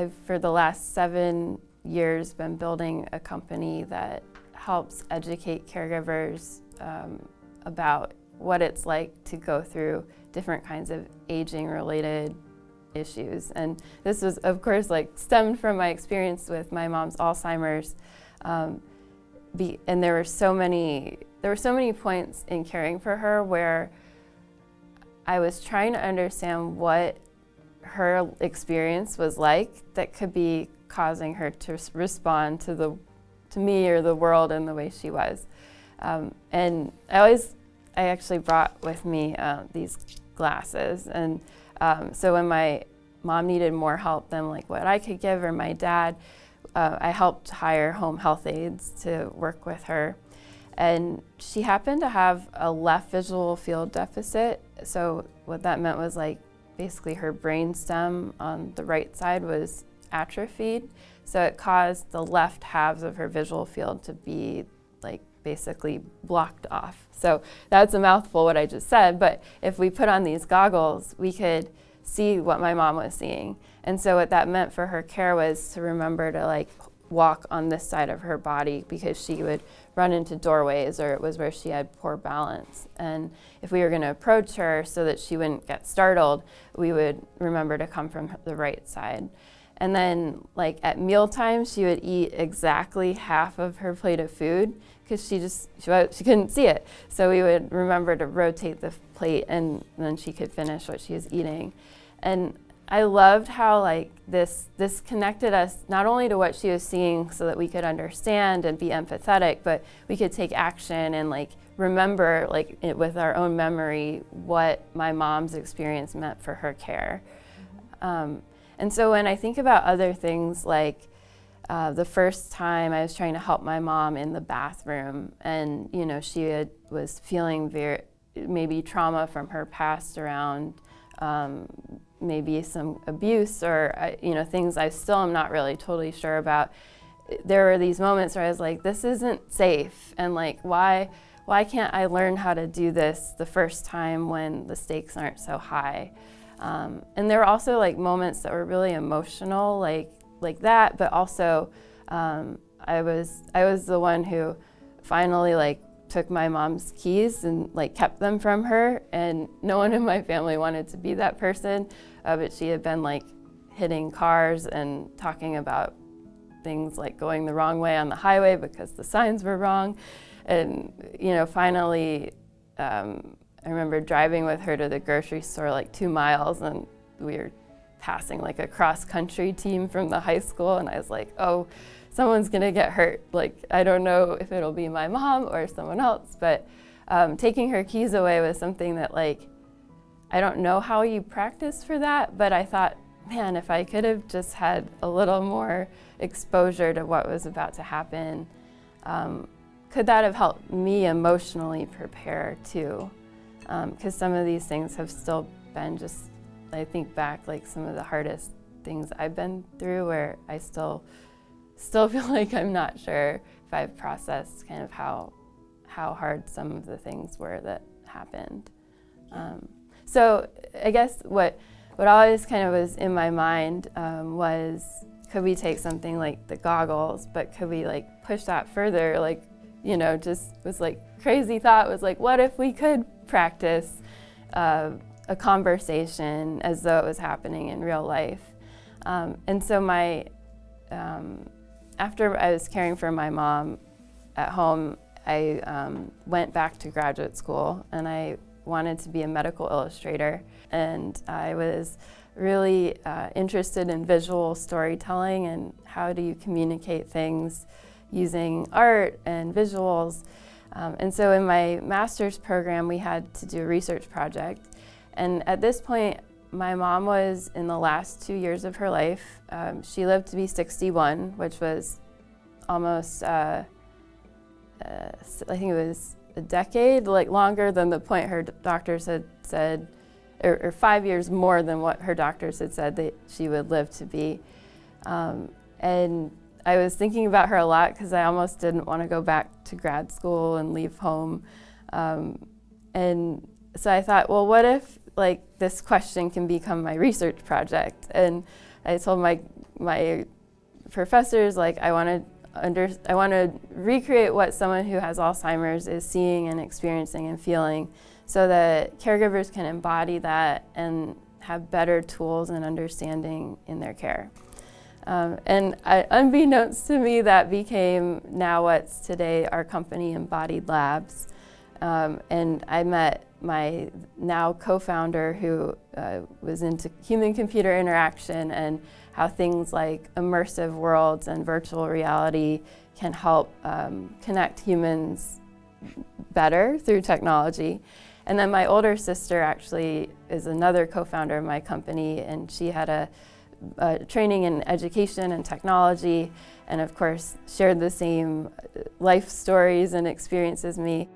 I've, for the last 7 years, been building a company that helps educate caregivers about what it's like to go through different kinds of aging-related issues. And this was, of course, stemmed from my experience with my mom's Alzheimer's. And there were so many points in caring for her where I was trying to understand what her experience was like that could be causing her to respond to me or the world in the way she was. And I actually brought with me these glasses. And so when my mom needed more help than what I could give, or my dad, I helped hire home health aides to work with her. And she happened to have a left visual field deficit. So what that meant was basically her brain stem on the right side was atrophied. So it caused the left halves of her visual field to be basically blocked off. So that's a mouthful what I just said, but if we put on these goggles, we could see what my mom was seeing. And so what that meant for her care was to remember to walk on this side of her body, because she would run into doorways, or it was where she had poor balance. And if we were going to approach her so that she wouldn't get startled, we would remember to come from the right side. And then at mealtime, she would eat exactly half of her plate of food because she couldn't see it. So we would remember to rotate the plate, and then she could finish what she was eating. And I loved how this connected us not only to what she was seeing so that we could understand and be empathetic, but we could take action and remember with our own memory what my mom's experience meant for her care. And so when I think about other things the first time I was trying to help my mom in the bathroom, and she was feeling maybe trauma from her past around maybe some abuse or things I still am not really totally sure about. There were these moments where I was this isn't safe, and why can't I learn how to do this the first time when the stakes aren't so high? And there were also moments that were really emotional, like that, but also I was the one who finally took my mom's keys and kept them from her, and no one in my family wanted to be that person, but she had been hitting cars and talking about things going the wrong way on the highway because the signs were wrong. And finally I remember driving with her to the grocery store 2 miles, and we were passing a cross-country team from the high school, and I was oh, someone's gonna get hurt. I don't know if it'll be my mom or someone else, but taking her keys away was something that I don't know how you practice for that, but I thought, man, if I could have just had a little more exposure to what was about to happen, could that have helped me emotionally prepare too? Because some of these things have still been I think back, some of the hardest things I've been through, where I still feel I'm not sure if I've processed kind of how hard some of the things were that happened. So I guess what always kind of was in my mind was, could we take something like the goggles, but could we push that further? Just was crazy thought was what if we could practice a conversation as though it was happening in real life? And so after I was caring for my mom at home, I went back to graduate school, and I wanted to be a medical illustrator. And I was really interested in visual storytelling and how do you communicate things using art and visuals. And so in my master's program, we had to do a research project. And at this point, my mom was in the last 2 years of her life. She lived to be 61, which was almost, I think it was a decade, longer than the point her doctors had said, or 5 years more than what her doctors had said that she would live to be. And I was thinking about her a lot because I almost didn't want to go back to grad school and leave home. And so I thought, well, what if this question can become my research project? And I told my professors, like, I want to recreate what someone who has Alzheimer's is seeing and experiencing and feeling, so that caregivers can embody that and have better tools and understanding in their care. Unbeknownst to me, that became now what's today our company, Embodied Labs. And I met my now co-founder, who was into human-computer interaction and how things like immersive worlds and virtual reality can help connect humans better through technology. And then my older sister actually is another co-founder of my company, and she had a training in education and technology, and of course shared the same life stories and experiences as me.